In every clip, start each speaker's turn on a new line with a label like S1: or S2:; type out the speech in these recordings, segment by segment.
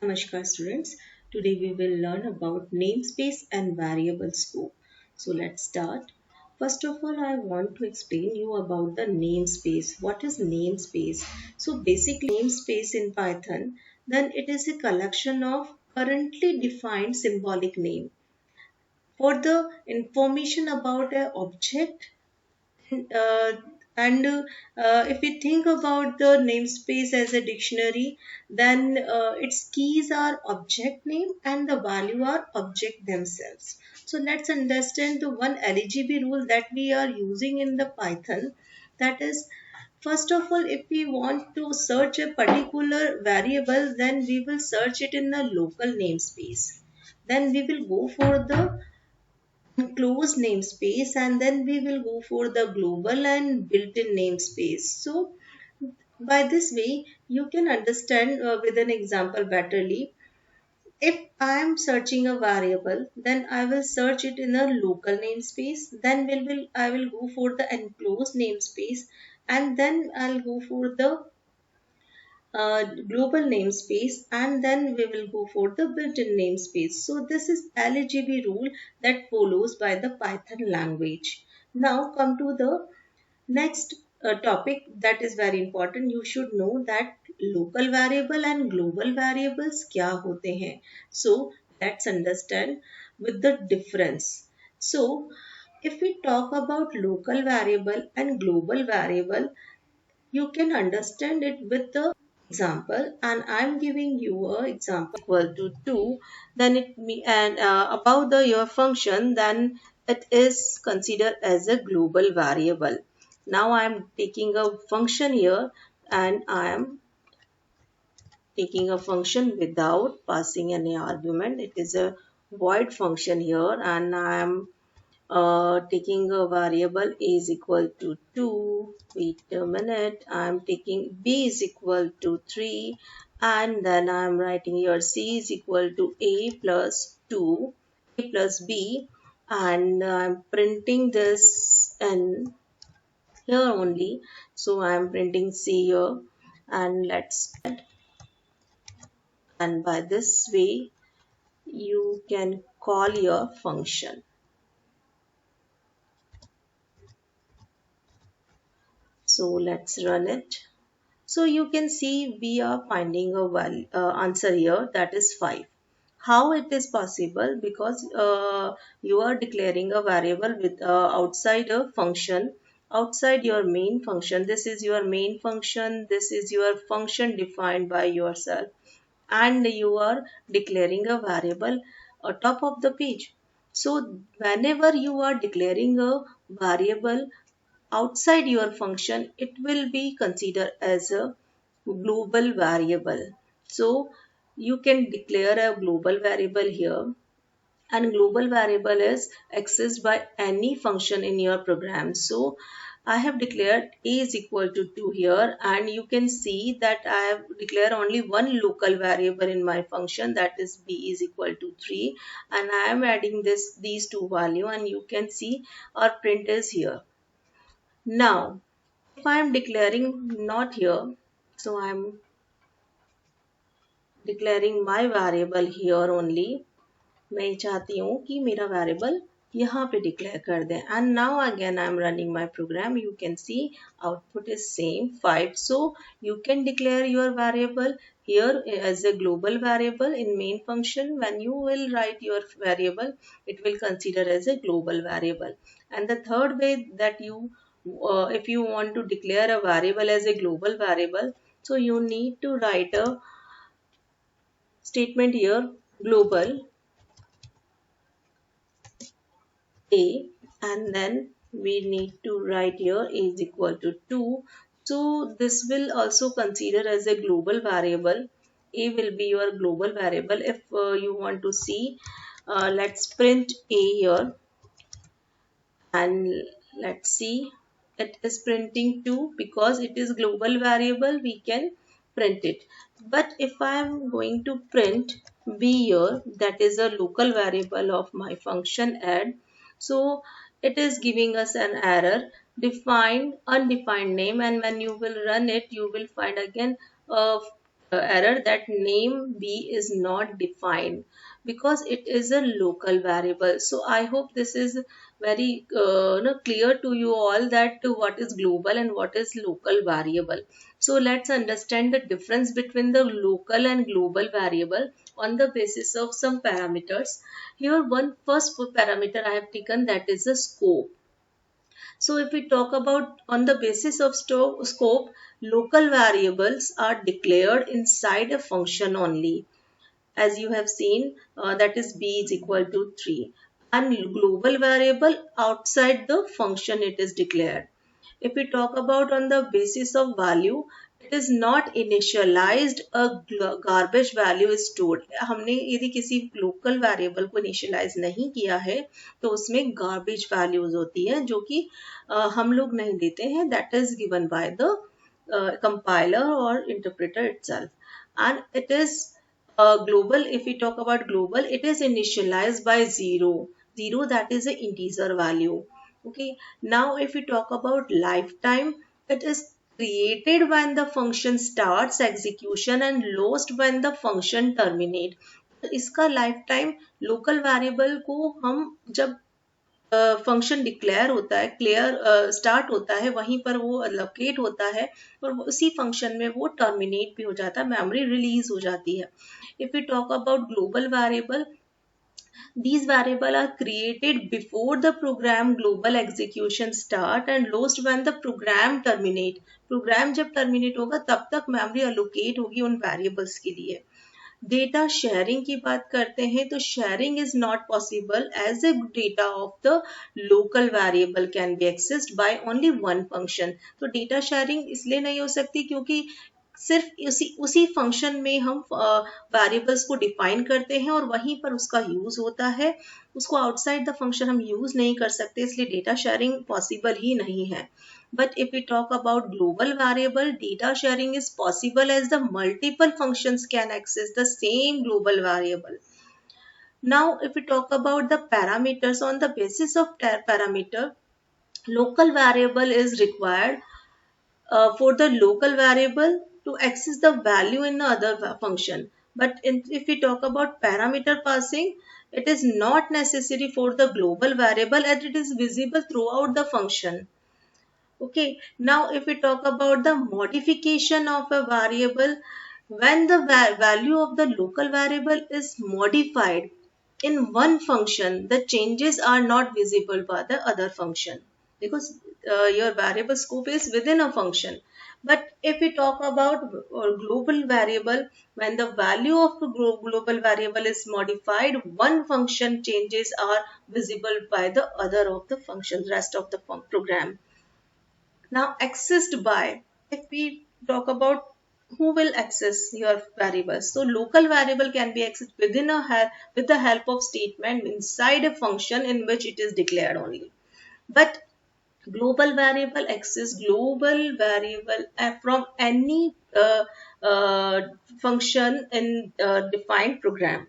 S1: Namaskar students. Today we will learn about namespace and variable scope. So let's start. First of all, I want to explain you about the namespace. What is namespace? So basically namespace in Python, then it is a collection of currently defined symbolic name. For the information about an object uh, and if we think about the namespace as a dictionary, then its keys are object name and the value are object themselves. So let's understand the one LGB rule that we are using in the Python. That is, first of all, if we want to search a particular variable, then we will search it in the local namespace. Then we will go for the closed namespace, and then we will go for the global and built-in namespace. So by this way you can understand with an example betterly. If I am searching a variable, then I will search it in a local namespace, then I will go for the enclosed namespace, and then I'll go for the global namespace, and then we will go for the built-in namespace. So this is LGB rule that follows by the Python language. Now come to the next topic that is very important. You should know that local variable and global variables क्या होते हैं. So let's understand with the difference. So if we talk about local variable and global variable, you can understand it with the example, and I'm giving you a example equal to 2, then it me and above the your function, then it is considered as a global variable. Now I'm taking a function here, and I am taking a function without passing any argument. It is a void function here, and I am taking a variable a is equal to 2. Wait a minute. I'm taking b is equal to 3, and then I'm writing here c is equal to a plus 2, a plus b, and I'm printing this in here only. So I'm printing c here, and let's and by this way you can call your function. So let's run it. So you can see we are finding a answer here, that is 5. How it is possible? Because you are declaring a variable with outside a function, outside your main function. This is your main function. This is your function defined by yourself, and you are declaring a variable top of the page. So whenever you are declaring a variable outside your function, it will be considered as a global variable. So you can declare a global variable here, and global variable is accessed by any function in your program. So I have declared a is equal to 2 here, and you can see that I have declared only one local variable in my function, that is b is equal to 3, and I am adding these two value, and you can see our print is here. Now if I am declaring not here, so I am declaring my variable here only. मैं चाहती हूँ कि मेरा variable यहाँ पे declare कर दें, and now again I am running my program. You can see output is same 5. So you can declare your variable here as a global variable in main function. When you will write your variable, it will consider as a global variable. And the third way that you if you want to declare a variable as a global variable, so you need to write a statement here, global a, and then we need to write here a is equal to 2. So this will also consider as a global variable. A will be your global variable. If you want to see, let's print a here, and let's see, it is printing 2 because it is global variable, we can print it. But if I am going to print b here, that is a local variable of my function add, so it is giving us an error, defined undefined name, and when you will run it, you will find again error that name B is not defined because it is a local variable. So I hope this is very clear to you all that what is global and what is local variable. So let's understand the difference between the local and global variable on the basis of some parameters. Here one first parameter I have taken, that is the scope. So if we talk about on the basis of scope, local variables are declared inside a function only. As you have seen, that is b is equal to 3. And global variable outside the function it is declared. If we talk about on the basis of value, it is not initialized, a garbage value is stored. हमने यदि किसी local variable को initialize नहीं किया है तो उसमें garbage values होती है जो कि हम लोग नहीं देते हैं, that is given by the compiler or interpreter itself. And it is global. If we talk about global, it is initialized by 0, that is an integer value. Okay, now if we talk about lifetime, it is created when the function starts execution and lost when the function terminate. इसका lifetime local variable को हम जब function declare होता है, clear start होता है, वहीं पर वो लोकेट होता है और उसी फंक्शन में वो टर्मिनेट भी हो जाता है, मेमोरी रिलीज हो जाती है. If we talk about global variable, these variables are created before the program global execution start and lost when the program terminate. program जब terminate होगा तब तक memory allocate होगी उन variables के लिए. डेटा शेयरिंग की बात करते हैं तो sharing is not possible as a data of the local variable can be accessed by only one function. तो डेटा शेयरिंग इसलिए नहीं हो सकती क्योंकि सिर्फ उसी फंक्शन में हम वेरिएबल्स को डिफाइन करते हैं और वहीं पर उसका यूज होता है, उसको आउटसाइड द फंक्शन हम यूज नहीं कर सकते, इसलिए डेटा शेयरिंग पॉसिबल ही नहीं है. But if we talk about global variable, data sharing is possible as the multiple functions can access the same global variable. Now, if we talk about the parameters, on the basis of parameter, local variable is required for the local variable to access the value in the other function. But if we talk about parameter passing, it is not necessary for the global variable as it is visible throughout the function. Okay, now if we talk about the modification of a variable, when the value of the local variable is modified in one function, the changes are not visible by the other function because your variable scope is within a function. But if we talk about global variable, when the value of the global variable is modified, one function changes are visible by the other of the functions, rest of the program. Now accessed by, if we talk about who will access your variables. So local variable can be accessed with the help of statement inside a function in which it is declared only. But global variable access global variable from any function in defined program.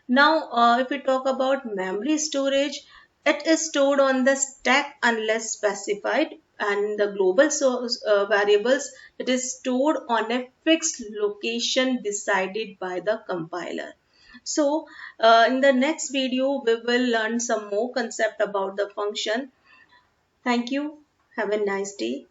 S1: Now, if we talk about memory storage, it is stored on the stack unless specified, and the global source variables, it is stored on a fixed location decided by the compiler. So, in the next video, we will learn some more concept about the function. Thank you. Have a nice day.